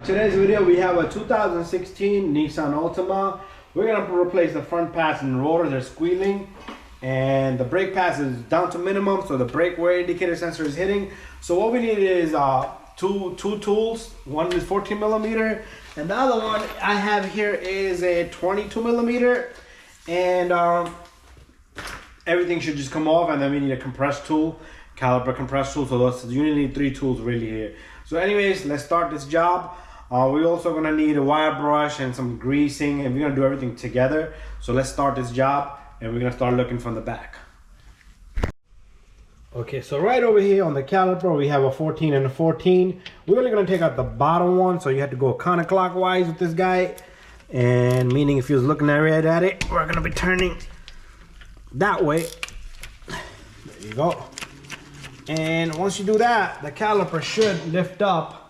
Today's video we have a 2016 Nissan Altima. We're gonna replace the front pads and rotors. They're squealing, and the brake pads is down to minimum, so the brake wear indicator sensor is hitting. So what we need is two tools. One is 14 millimeter, and the other one I have here is a 22 millimeter, and everything should just come off. And then we need a compressed tool, caliper compressed tool. So you need 3 tools really here. So anyways, let's start this job. We're also gonna need a wire brush and some greasing, and we're gonna do everything together. So let's start this job, and we're gonna start looking from the back. Okay, so right over here on the caliper, we have a 14 and a 14. We're only gonna take out the bottom one, so you have to go counterclockwise with this guy. And meaning if you're looking right at it, we're gonna be turning that way. There you go. And once you do that, the caliper should lift up.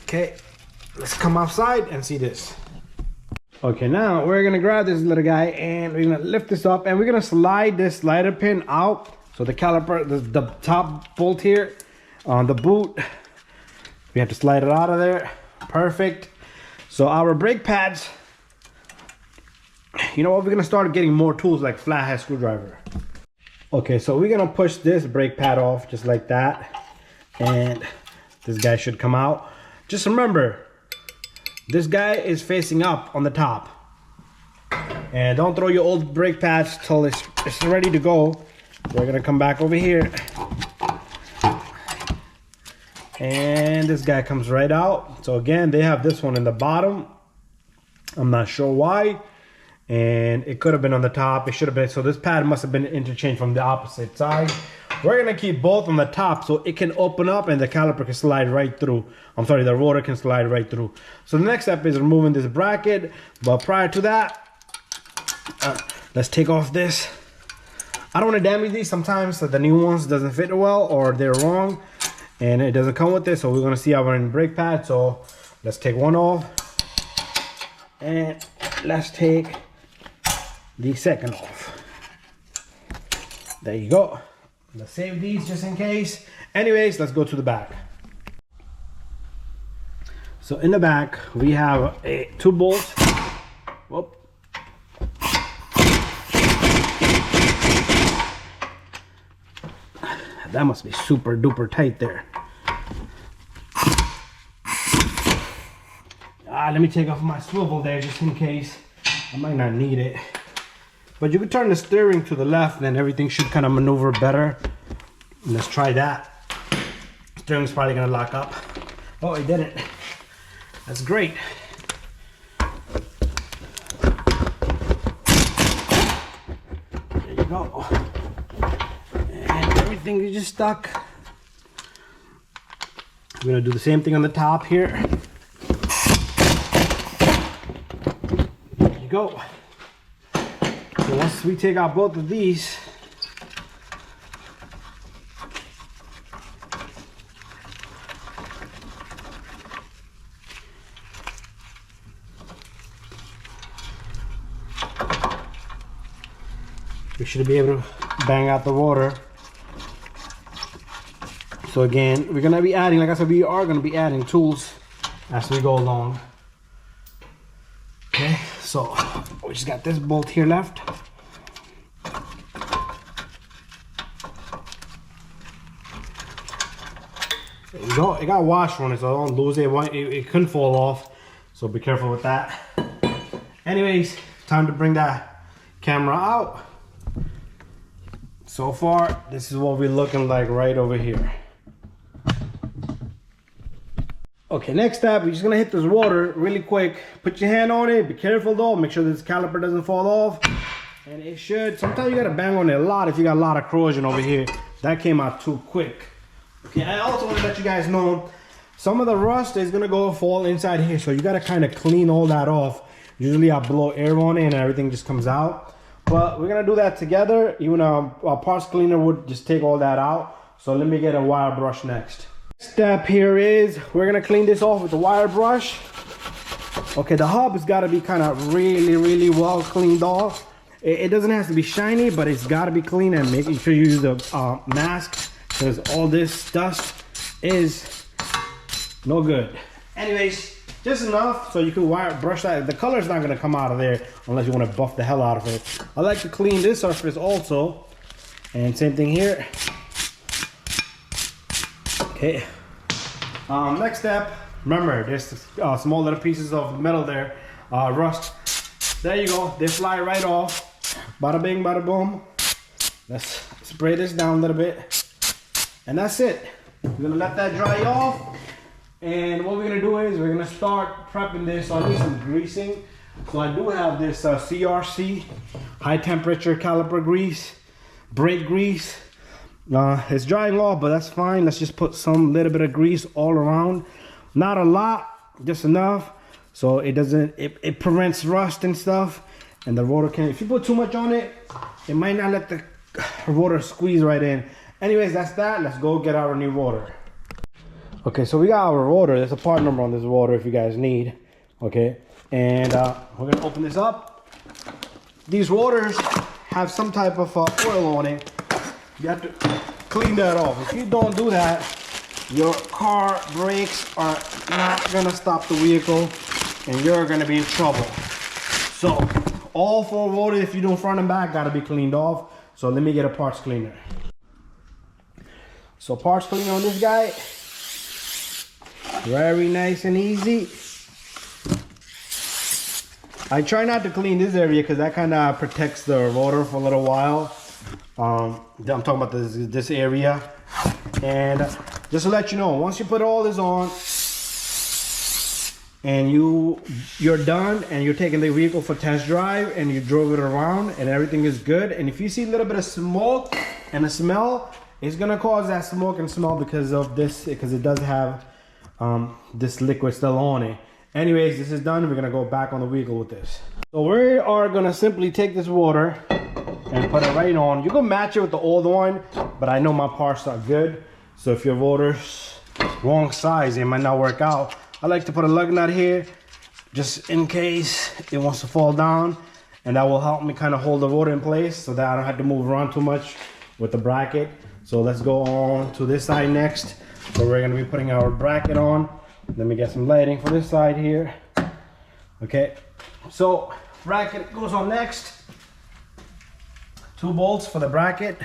Okay, let's come outside and see this. Okay, now we're gonna grab this little guy and we're gonna lift this up, and we're gonna slide this slider pin out. So the caliper, the top bolt here on the boot, we have to slide it out of there. Perfect. So our brake pads, you know what, we're gonna start getting more tools like flathead screwdriver. Okay, so we're gonna push this brake pad off just like that, and this guy should come out. Just remember, this guy is facing up on the top. And don't throw your old brake pads till it's ready to go. We're gonna come back over here. And this guy comes right out. So again, they have this one in the bottom. I'm not sure why. And it could have been on the top. It should have been. So this pad must have been interchanged from the opposite side. We're gonna keep both on the top so it can open up and the caliper can slide right through. I'm sorry, the rotor can slide right through. So the next step is removing this bracket. But prior to that, let's take off this. I don't want to damage these. Sometimes the new ones doesn't fit well or they're wrong and it doesn't come with this. So we're gonna see our brake pad. So let's take one off and let's take the second off. There you go. Let's save these just in case. Anyways, let's go to the back. So in the back, we have 2 bolts. Whoop. That must be super duper tight there. Let me take off my swivel there just in case. I might not need it. But you can turn the steering to the left, then everything should kind of maneuver better. Let's try that. Steering's probably gonna lock up. Oh, it didn't. That's great. There you go. And everything is just stuck. I'm gonna do the same thing on the top here. There you go. So once we take out both of these, we should be able to bang out the rotor. So again, we're gonna be adding, like I said, we are gonna be adding tools as we go along. Okay, so we just got this bolt here left. There you go. It got wash on it, so don't lose it. It couldn't fall off, so be careful with that. Anyways, time to bring that camera out. So far, this is what we're looking like right over here. Okay, next step, we're just gonna hit this rotor really quick. Put your hand on it, be careful though, make sure this caliper doesn't fall off. And it should, sometimes you gotta bang on it a lot if you got a lot of corrosion over here. That came out too quick. Okay, I also wanna let you guys know, some of the rust is gonna fall inside here, so you gotta kind of clean all that off. Usually I blow air on it and everything just comes out. But we're gonna do that together. Even a parts cleaner would just take all that out. So let me get a wire brush next. Step here is we're gonna clean this off with the wire brush. Okay, the hub has got to be kind of really well cleaned off. It doesn't have to be shiny, but it's got to be clean, and making sure you use a mask because all this dust is no good. Anyways, just enough so you can brush that. The color's not gonna come out of there unless you want to buff the hell out of it. I like to clean this surface also, and same thing here. Okay. Next step. Remember, there's small little pieces of metal there, rust. There you go. They fly right off. Bada bing, bada boom. Let's spray this down a little bit, and that's it. We're gonna let that dry off. And what we're gonna do is we're gonna start prepping this. I need some greasing. So I do have this CRC, high temperature caliper grease, brake grease. It's drying off, but that's fine. Let's just put some little bit of grease all around. Not a lot, just enough. So it doesn't, it prevents rust and stuff. And the rotor can, if you put too much on it, it might not let the rotor squeeze right in. Anyways, that's that. Let's go get our new rotor. Okay, so we got our rotor. There's a part number on this rotor if you guys need. Okay, and we're gonna open this up. These rotors have some type of oil on it. You have to clean that off. If you don't do that, your car brakes are not gonna stop the vehicle and you're gonna be in trouble. So all 4 rotors, if you do front and back, gotta be cleaned off. So let me get a parts cleaner. So parts cleaner on this guy. Very nice and easy. I try not to clean this area because that kind of protects the rotor for a little while. I'm talking about this area. And just to let you know, once you put all this on and you're done and you're taking the vehicle for test drive and you drove it around and everything is good, and if you see a little bit of smoke and a smell, it's gonna cause that smoke and smell because of this, because it does have this liquid still on it. Anyways, this is done. We're gonna go back on the vehicle with this. So we are gonna simply take this water and put it right on. You can match it with the old one, but I know my parts are good. So if your rotor's wrong size, it might not work out. I like to put a lug nut here just in case it wants to fall down, and that will help me kind of hold the rotor in place so that I don't have to move around too much with the bracket. So let's go on to this side next. So we're gonna be putting our bracket on. Let me get some lighting for this side here. Okay, so bracket goes on next. 2 bolts for the bracket.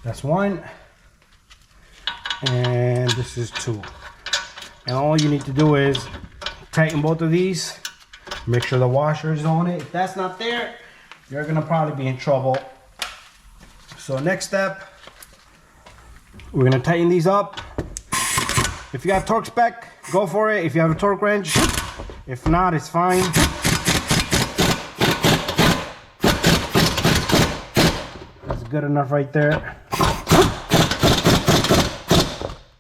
That's 1. And this is 2. And all you need to do is tighten both of these. Make sure the washer is on it. If that's not there, you're gonna probably be in trouble. So next step, we're gonna tighten these up. If you got torque spec, go for it. If you have a torque wrench, if not, it's fine. That's good enough right there.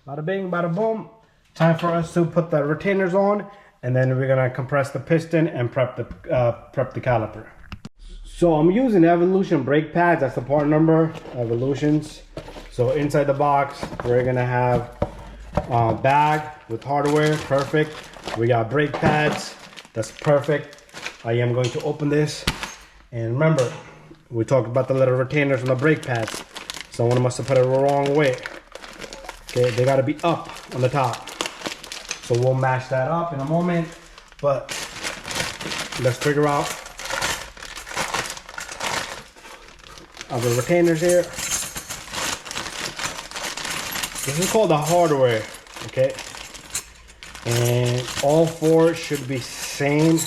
Bada bing, bada boom. Time for us to put the retainers on, and then we're gonna compress the piston and prep the caliper. So I'm using Evolution brake pads. That's the part number, Evolutions. So inside the box, we're gonna have a bag with hardware, perfect. We got brake pads, that's perfect. I am going to open this, and remember, we talked about the little retainers on the brake pads. Someone must have put it the wrong way. Okay, they gotta be up on the top. So we'll match that up in a moment, but let's figure out our retainers here. This is called the hardware, okay? And all 4 should be same.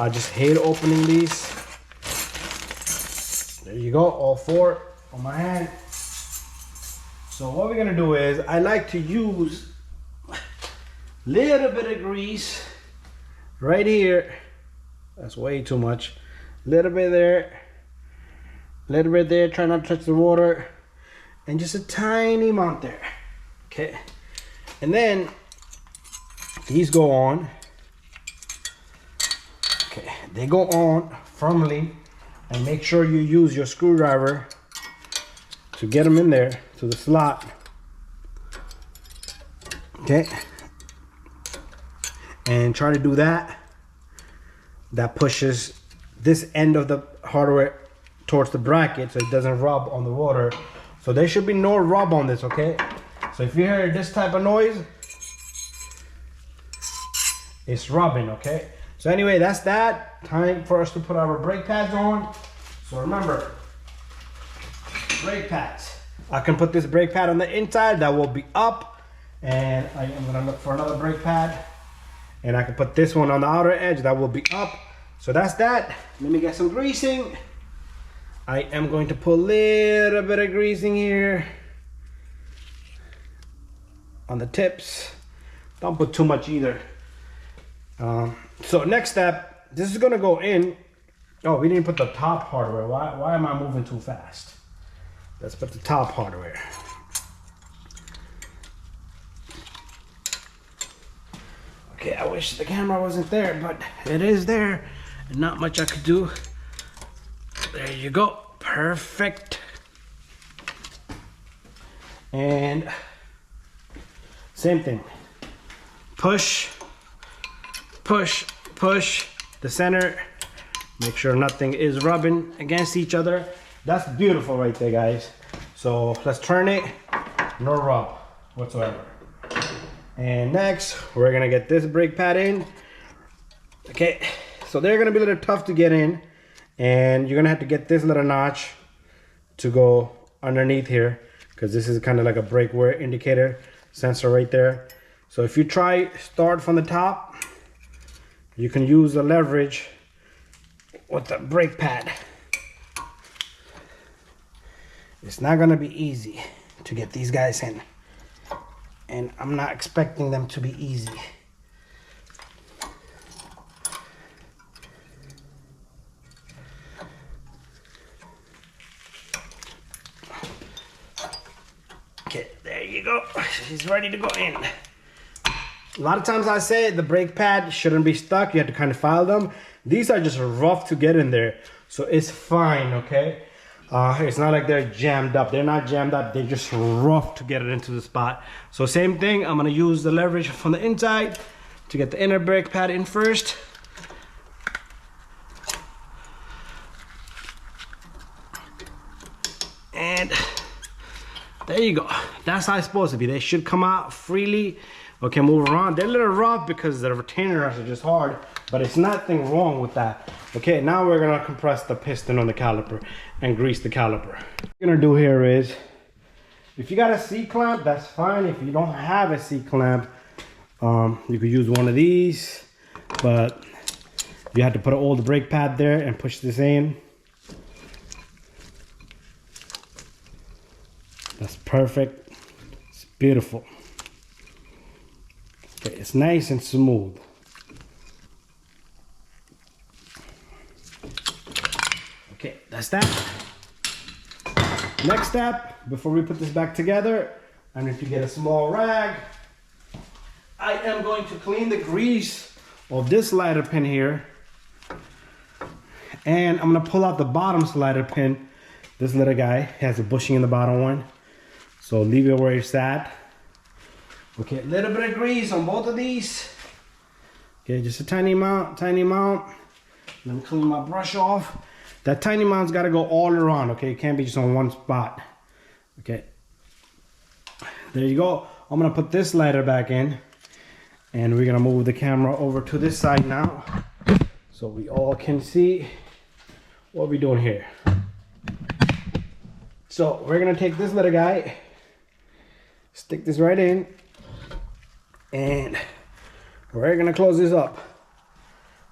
I just hate opening these. There you go, all 4 on my hand. So what we're gonna do is, I like to use little bit of grease right here. That's way too much. Little bit there, little bit there. Try not to touch the water, and just a tiny amount there. Okay, and then these go on. Okay, they go on firmly, and make sure you use your screwdriver to get them in there to the slot. Okay, and try to do that that pushes this end of the hardware towards the bracket so it doesn't rub on the rotor. So there should be no rub on this, okay? So if you hear this type of noise, it's rubbing, okay? So anyway, that's that. Time for us to put our brake pads on. So remember, brake pads. I can put this brake pad on the inside, that will be up. And I am gonna look for another brake pad. And I can put this one on the outer edge, that will be up. So that's that. Let me get some greasing. I am going to put a little bit of greasing here on the tips. Don't put too much either. So next step, this is gonna go in. Oh, we didn't put the top hardware. Why am I moving too fast? Let's put the top hardware. Okay, I wish the camera wasn't there, but it is there. And not much I could do. There you go, perfect. And same thing. Push, push, push the center. Make sure nothing is rubbing against each other. That's beautiful right there, guys. So let's turn it, no rub whatsoever. And next, we're gonna get this brake pad in. Okay, so they're gonna be a little tough to get in, and you're gonna have to get this little notch to go underneath here, because this is kind of like a brake wear indicator sensor right there. So if you start from the top, you can use the leverage with the brake pad. It's not gonna be easy to get these guys in, and I'm not expecting them to be easy. Okay, there you go. She's ready to go in. A lot of times I say the brake pad shouldn't be stuck. You have to kind of file them. These are just rough to get in there, so it's fine, okay? It's not like they're jammed up. They're not jammed up. They're just rough to get it into the spot. So same thing. I'm gonna use the leverage from the inside to get the inner brake pad in first. And there you go. That's how it's supposed to be. They should come out freely. Okay, move around. They're a little rough because the retainers are just hard, but it's nothing wrong with that. Okay, now we're gonna compress the piston on the caliper and grease the caliper. What we're gonna do here is, if you got a C-clamp, that's fine. If you don't have a C-clamp, you could use one of these, but you have to put an old brake pad there and push this in. That's perfect. It's beautiful. Okay, it's nice and smooth. Okay, that's that. Next step, before we put this back together, I need to get a small rag. I am going to clean the grease of this slider pin here. And I'm gonna pull out the bottom slider pin. This little guy has a bushing in the bottom one. So leave it where it's at. Okay, a little bit of grease on both of these. Okay, just a tiny amount, tiny amount. Let me clean my brush off. That tiny amount's gotta go all around, okay? It can't be just on one spot. Okay. There you go. I'm gonna put this slider back in, and we're gonna move the camera over to this side now, so we all can see what we're doing here. So we're gonna take this little guy, stick this right in, and we're gonna close this up.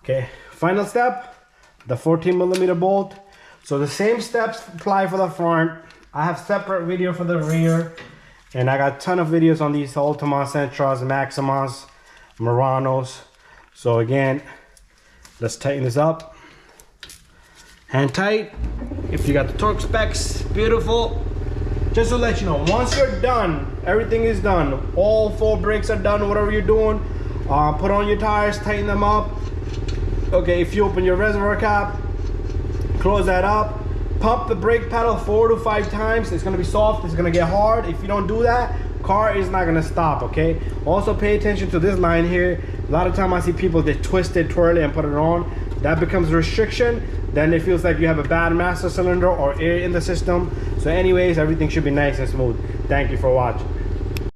Okay, final step, the 14mm bolt. So the same steps apply for the front. I have separate video for the rear, and I got a ton of videos on these Altima, Sentras, Maximas, Muranos. So again, let's tighten this up. Hand tight. If you got the torque specs, beautiful. Just to let you know, once you're done, everything is done. All 4 brakes are done, whatever you're doing. Put on your tires, tighten them up. Okay, if you open your reservoir cap, close that up. Pump the brake pedal 4 to 5 times. It's gonna be soft, it's gonna get hard. If you don't do that, car is not gonna stop, okay? Also pay attention to this line here. A lot of time I see people, they twist it, twirl it, and put it on. that becomes a restriction, then it feels like you have a bad master cylinder or air in the system. So anyways, everything should be nice and smooth. Thank you for watching.